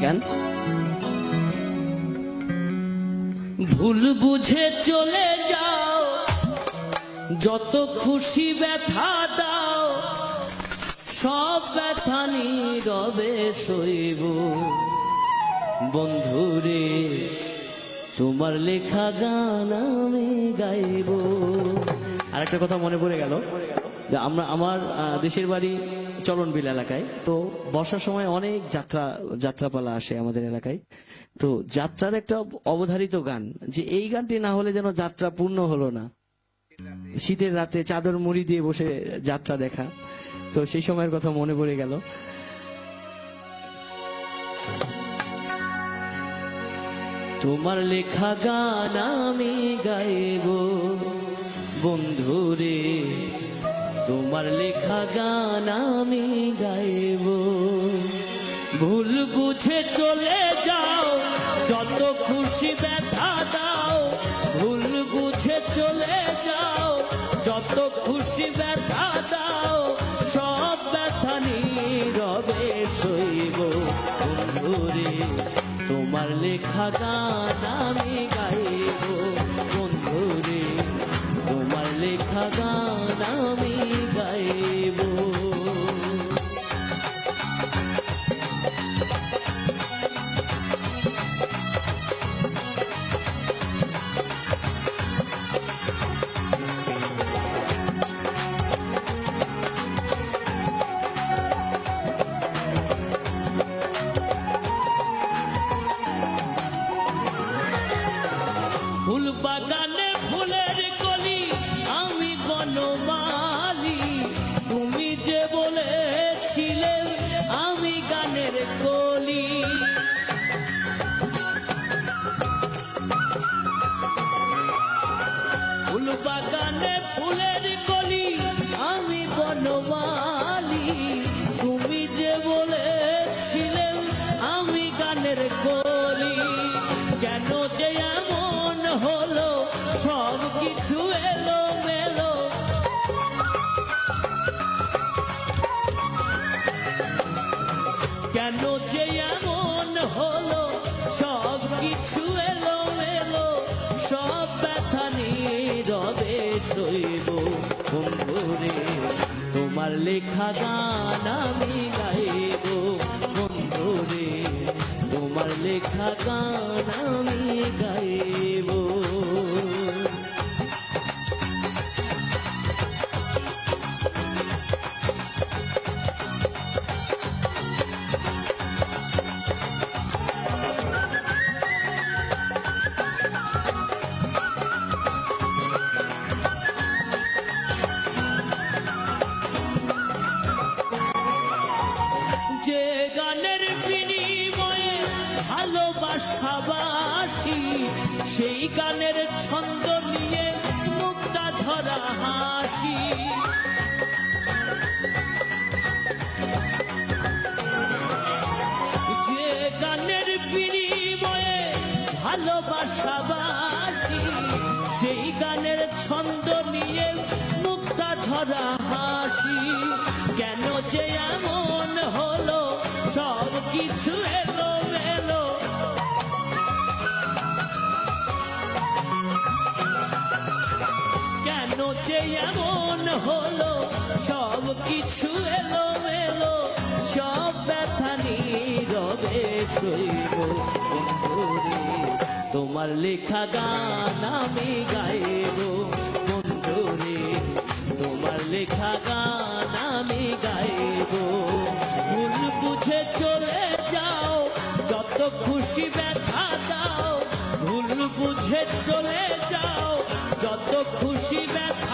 গান ভুল বুঝে চলে যাও, যত খুশি ব্যথা দাও, সব ব্যথা নীরবে সইব। বন্ধুরে তোমার লেখা গান আমি গাইব। আর একটা কথা মনে পড়ে গেল, আমার দেশের বাড়ি চলনবিল এলাকায়। তো বর্ষার সময় অনেক যাত্রাপালা আসে আমাদের এলাকায়। তো যাত্রার একটা অবধারিত গান, যে এই গানটি না হলে যেন যাত্রা পূর্ণ হলো না। শীতের রাতে চাদর মুড়ি দিয়ে বসে যাত্রা দেখা। তো সেই সময়ের কথা মনে পড়ে গেল। তোমার লেখা গান আমি গাইব, বন্ধুরে তোমার লেখা গান আমি গাইব। ভুল বুঝে চলে যাও, যত খুশি ব্যথা দাও। ভুল বুঝে চলে যাও, যত খুশি ব্যথা দাও, সব ব্যথা নীরবে সইব। বন্ধুরে তোমার লেখা গান আমি গাইব। বন্ধুরে তোমার লেখা গান আমি গাইব। ফুল বাগানে ফুলের কলি, আমি বনমালী। তুমি যে বলেছিলে আমি গানের কলি। ফুল বাগানে ফুলের কলি, আমি বনমালী। তুমি যে বলেছিলে আমি গানের কলি। কেন যে এমন হলো, সব কিছু এলো মেলো। কেন যে এমন হলো, সব কিছু এলো মেলো। সব ব্যথা নীরবে সইব। বন্ধুরে তোমার লেখা গান আমি গাইব। বন্ধুরে তোমার লেখা গান আমি গাইব। যে গানের বিনিময়ে ভালোবাসাবাসি, সেই গানের ছন্দ নিয়ে মুক্তা ঝরা হাসি। যে গানের বিনিময়ে ভালোবাসাবাসি, সেই গানের ছন্দ নিয়ে মুক্তা ঝরা হাসি। কেন যে এমন হলো, সব কিছু এলো মেলো। কেন যে এমন হলো, সব কিছু এলো মেলো। সব ব্যথা নীরবে সইব। বন্ধুরে তোমার লেখা গান আমি গাইব। বন্ধুরে তোমার লেখা গান আমি গাইব। ভুল বুঝে চলে যাও, যত খুশি ব্যথা দাও। ভুল বুঝে চলে যাও, যত খুশি ব্যথা